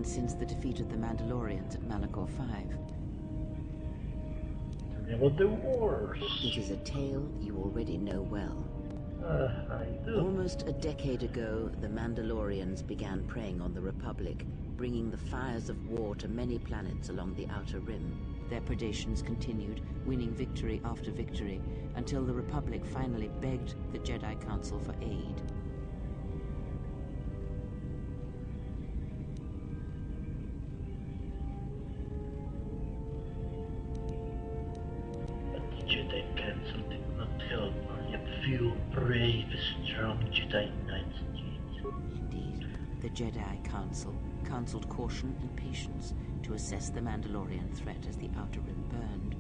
and since the defeat of the Mandalorians at Malachor 5. Tell me about the wars. It is a tale you already know well. I do. Almost a decade ago, the Mandalorians began preying on the Republic, bringing the fires of war to many planets along the Outer Rim. Their predations continued, winning victory after victory, until the Republic finally begged the Jedi Council for aid. But the Jedi Council did not help. Only a few brave, strong Jedi Knights did. Indeed, the Jedi Council counseled caution and patience to assess the Mandalorian threat as the Outer Rim burned.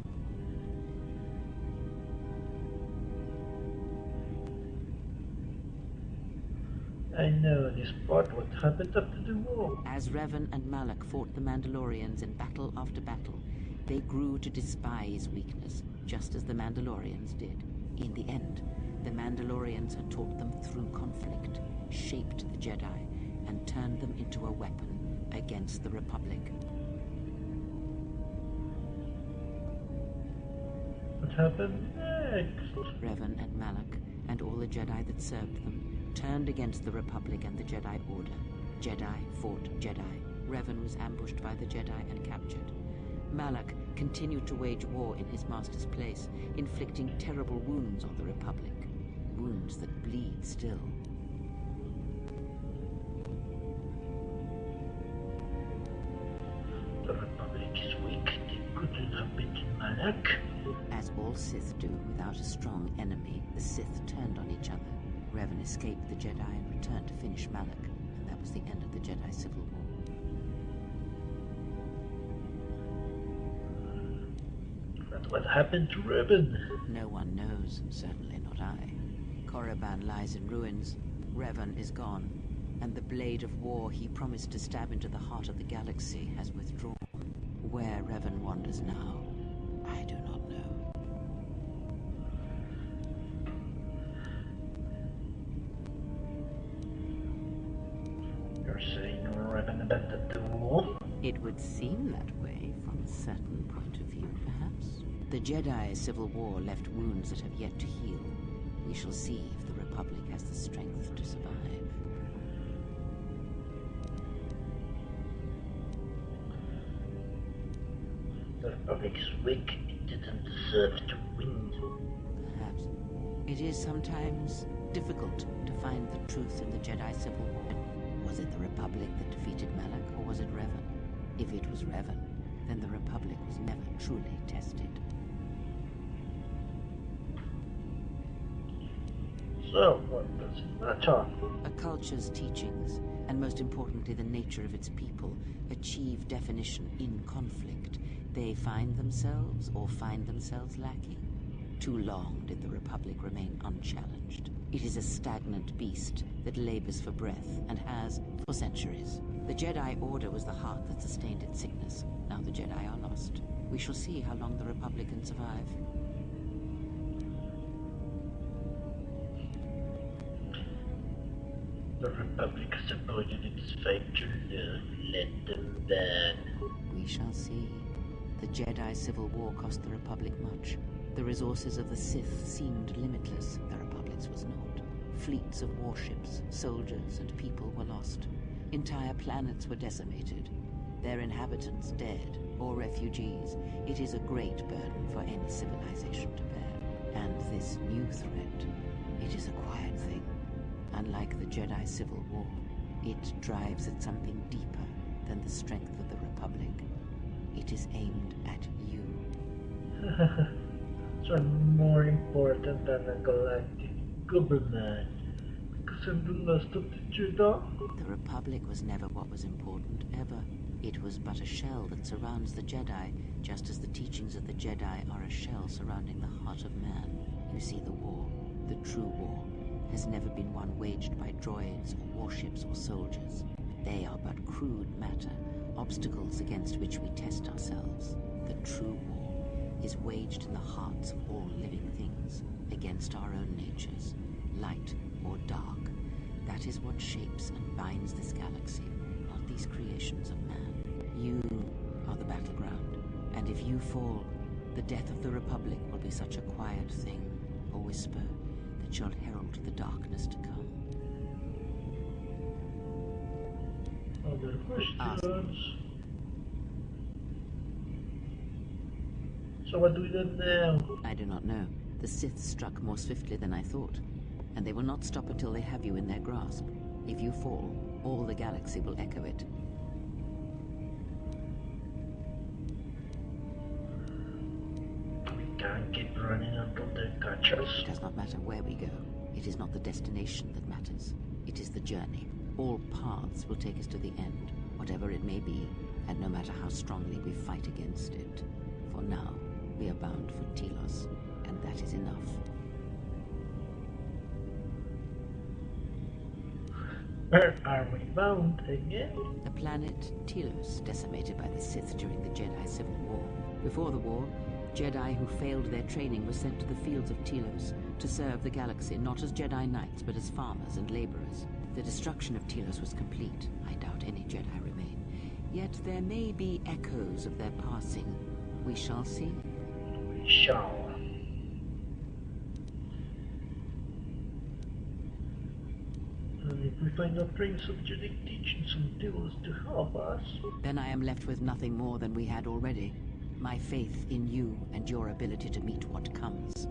I know this part, what happened after the war. As Revan and Malak fought the Mandalorians in battle after battle, they grew to despise weakness, just as the Mandalorians did. In the end, the Mandalorians had taught them through conflict, shaped the Jedi, and turned them into a weapon against the Republic. What happened next? Revan and Malak, and all the Jedi that served them, turned against the Republic and the Jedi Order. Jedi fought Jedi. Revan was ambushed by the Jedi and captured. Malak continued to wage war in his master's place, inflicting terrible wounds on the Republic. Wounds that bleed still. The Republic is weak. They couldn't have beaten Malak. As all Sith do without a strong enemy, the Sith turned on each other. Revan escaped the Jedi and returned to finish Malak, and that was the end of the Jedi Civil War. But what happened to Revan? No one knows, certainly not I. Korriban lies in ruins, Revan is gone, and the blade of war he promised to stab into the heart of the galaxy has withdrawn. Where Revan wanders now, I do not know. You're saying Revan abandoned the war? It would seem that way from a certain point of view, perhaps. The Jedi Civil War left wounds that have yet to heal. We shall see if the Republic has the strength to survive. The Republic is weak. It didn't deserve to win. Perhaps. It is sometimes difficult to find the truth in the Jedi Civil War. Was it the Republic that defeated Malak, or was it Revan? If it was Revan, then the Republic was never truly tested. So, what does it matter? A culture's teachings, and most importantly the nature of its people, achieve definition in conflict. They find themselves or find themselves lacking. Too long did the Republic remain unchallenged. It is a stagnant beast that labors for breath and has for centuries. The Jedi Order was the heart that sustained its sickness. Now the Jedi are lost. We shall see how long the Republic can survive. The Republic has avoided its fate to learn. Let them burn. We shall see. The Jedi Civil War cost the Republic much. The resources of the Sith seemed limitless. The Republic's was not. Fleets of warships, soldiers, and people were lost. Entire planets were decimated. Their inhabitants dead or refugees. It is a great burden for any civilization to bear. And this new threat, it is a quiet thing. Unlike the Jedi Civil War, it drives at something deeper than the strength of the Republic. It is aimed at you. So I'm more important than a galactic government because I'm the last of the Jedi. The Republic was never what was important, ever. It was but a shell that surrounds the Jedi, just as the teachings of the Jedi are a shell surrounding the heart of man. You see, the war, the true war, has never been one waged by droids or warships or soldiers. They are but crude matter, obstacles against which we test ourselves. The true war is waged in the hearts of all living things, against our own natures, light or dark. That is what shapes and binds this galaxy, not these creations of man. You are the battleground, and if you fall, the death of the Republic will be such a quiet thing, a whisper, that shall herald the darkness to come. Other questions? So what do we do now? I do not know. The Sith struck more swiftly than I thought, and they will not stop until they have you in their grasp. If you fall, all the galaxy will echo it. We can't keep running until they catch us. It does not matter where we go. It is not the destination that matters. It is the journey. All paths will take us to the end, whatever it may be, and no matter how strongly we fight against it. For now, we are bound for Telos, and that is enough. Where are we bound again? The planet Telos, decimated by the Sith during the Jedi Civil War. Before the war, Jedi who failed their training were sent to the fields of Telos to serve the galaxy not as Jedi Knights but as farmers and laborers. The destruction of Telos was complete. I doubt any Jedi remain. Yet there may be echoes of their passing. We shall see. We shall. And if we find no trace of genetic teachings from Telos to help us, then I am left with nothing more than we had already. My faith in you and your ability to meet what comes.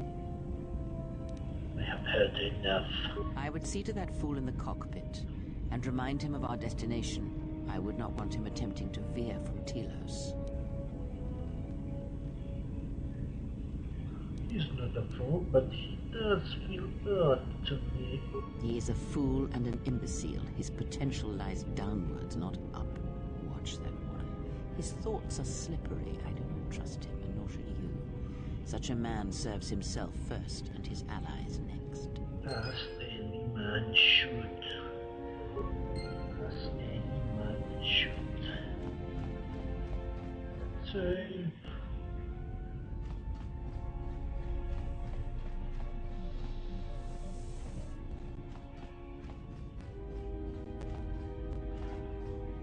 I have heard enough. I would see to that fool in the cockpit and remind him of our destination. I would not want him attempting to veer from Telos. He's not a fool, but he does feel odd to me. He is a fool and an imbecile. His potential lies downwards, not up. Watch that one. His thoughts are slippery. I do not trust him, and nor should you. Such a man serves himself first, and his allies next. As any man should. As any man should. Let's say...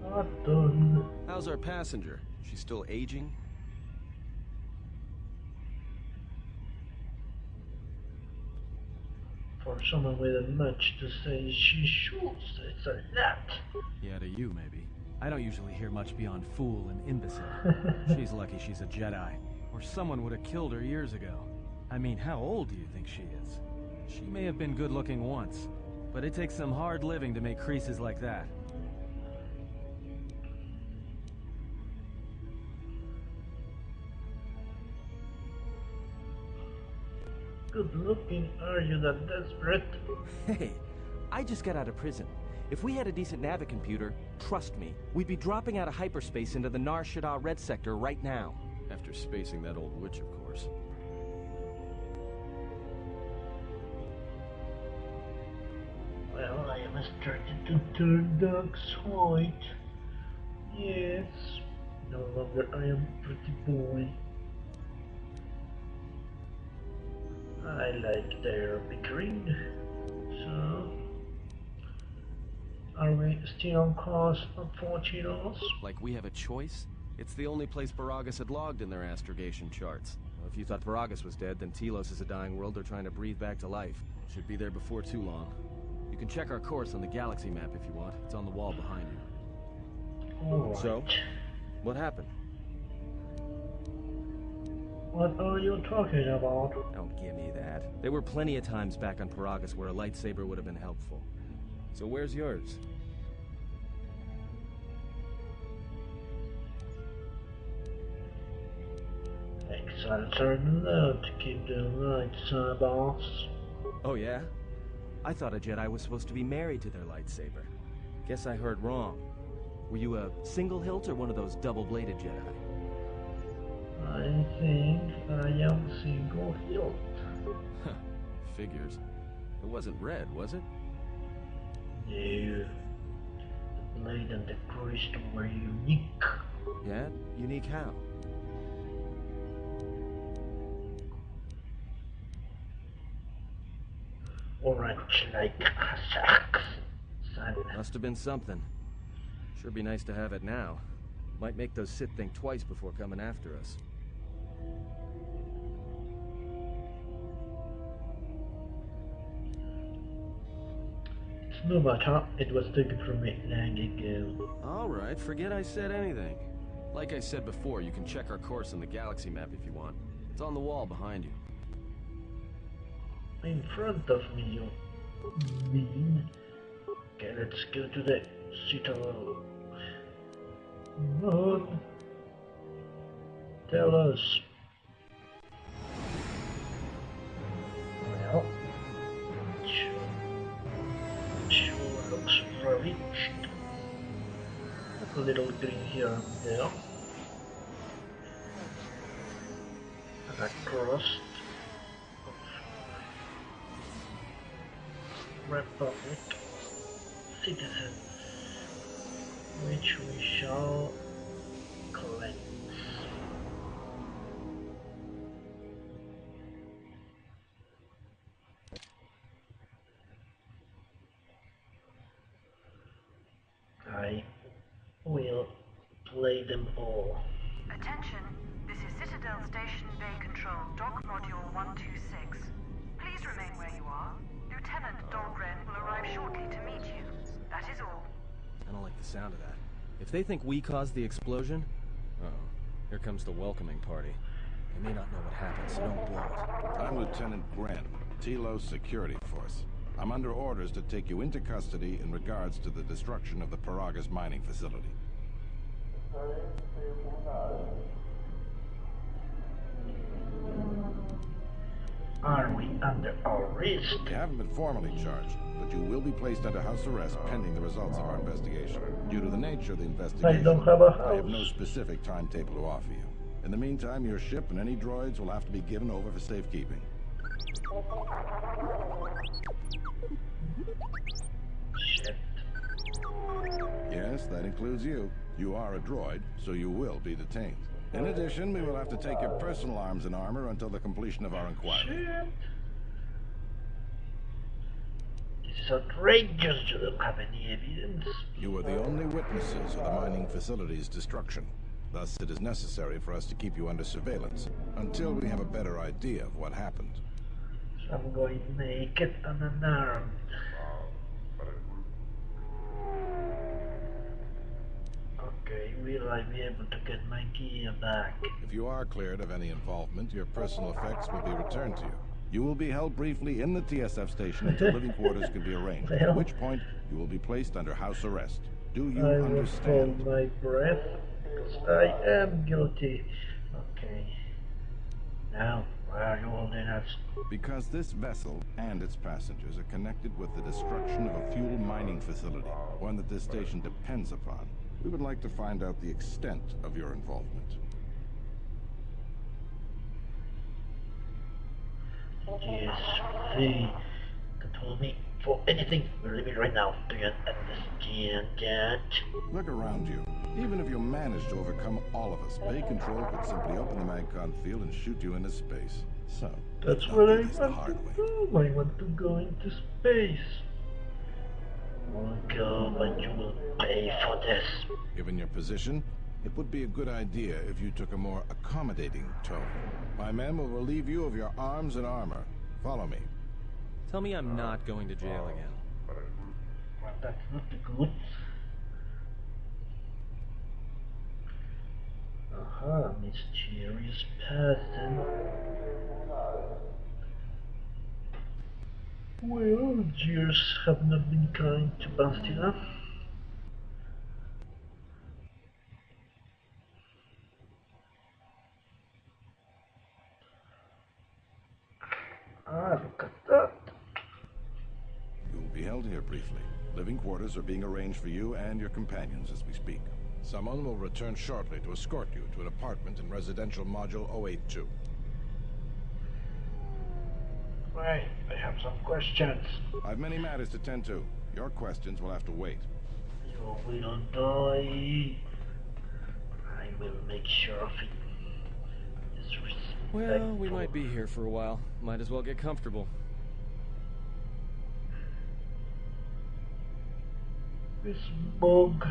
Not done. How's our passenger? She's still aging? For someone with much to say, she shoots. It's a lot. Yeah, to you, maybe. I don't usually hear much beyond fool and imbecile. She's lucky she's a Jedi, or someone would have killed her years ago. I mean, how old do you think she is? She may have been good-looking once, but it takes some hard living to make creases like that. Good looking, are you that desperate? Hey, I just got out of prison. If we had a decent navicomputer, trust me, we'd be dropping out of hyperspace into the Nar Shaddaa Red Sector right now. After spacing that old witch, of course. Well, I am starting to turn dark white. Yes, no longer I am pretty boy. I like their bickering. So, are we still on course for Telos? Like we have a choice? It's the only place Baragas had logged in their astrogation charts. Well, if you thought Baragas was dead, then Telos is a dying world they're trying to breathe back to life. Should be there before too long. You can check our course on the galaxy map if you want. It's on the wall behind you. Alright. So, what happened? What are you talking about? Don't give me that. There were plenty of times back on Paragus where a lightsaber would have been helpful. So where's yours? Exiles are allowed to keep their lightsabers. Oh yeah? I thought a Jedi was supposed to be married to their lightsaber. Guess I heard wrong. Were you a single hilt or one of those double-bladed Jedi? I think I am single hilt. Figures. It wasn't red, was it? No. The blade and the crystal were unique. Yeah? Unique how? Orange like a sax. Sun. Must have been something. Sure be nice to have it now. Might make those Sith think twice before coming after us. It's no matter, it was taken from me long ago. Alright, forget I said anything. Like I said before, you can check our course on the galaxy map if you want. It's on the wall behind you. In front of me, you mean? Okay, let's go to the Citadel. Come tell us. Well, sure looks ravaged. A little green here and there. And a crust of Republic citizens, which we shall cleanse. I will play them all. Attention, this is Citadel Station Bay Control, Dock Module 126. Please remain where you are. Lieutenant Dahlgren will arrive shortly to meet you. That is all. I don't like the sound of that. If they think we caused the explosion... Uh-oh. Here comes the welcoming party. They may not know what happened, so don't blow it. I'm Lieutenant Grant, Telos Security Force. I'm under orders to take you into custody in regards to the destruction of the Paragas mining facility. Are we under arrest? You haven't been formally charged, but you will be placed under house arrest pending the results of our investigation. Due to the nature of the investigation, I don't have a I have no house. specific timetable to offer you. In the meantime, your ship and any droids will have to be given over for safekeeping. Shit. Yes, that includes you. You are a droid, so you will be detained. In addition, we will have to take your personal arms and armor until the completion of our inquiry. Shit. This is outrageous. You don't have any evidence. You were the only witnesses of the mining facility's destruction. Thus, it is necessary for us to keep you under surveillance until we have a better idea of what happened. So I'm going naked and unarmed. Okay, will I be able to get my gear back? If you are cleared of any involvement, your personal effects will be returned to you. You will be held briefly in the TSF station until living quarters can be arranged, at which point you will be placed under house arrest. Do you I will understand? hold my breath, because I am guilty. Okay. Now, why are you holding us? Because this vessel and its passengers are connected with the destruction of a fuel mining facility, one that this station depends upon. We would like to find out the extent of your involvement. Yes, they can hold me for anything. We're leaving right now. Do you understand that? Look around you. Even if you manage to overcome all of us, Bay Control could simply open the Magcon field and shoot you into space. So, That's let's not what do I this the want hard to way. do. I want to go into space. Oh God, but you will pay for this. Given your position, it would be a good idea if you took a more accommodating tone. My men will relieve you of your arms and armor. Follow me. Tell me I'm not going to jail again. Well, that's not good. Aha, mysterious person. Well, years have not been kind to Bastila. Ah, look at that. You will be held here briefly. Living quarters are being arranged for you and your companions as we speak. Someone will return shortly to escort you to an apartment in residential module 082. Right, I have some questions. I have many matters to tend to. Your questions will have to wait. You will die. I will make sure of it. Well, we might be here for a while. Might as well get comfortable. This bug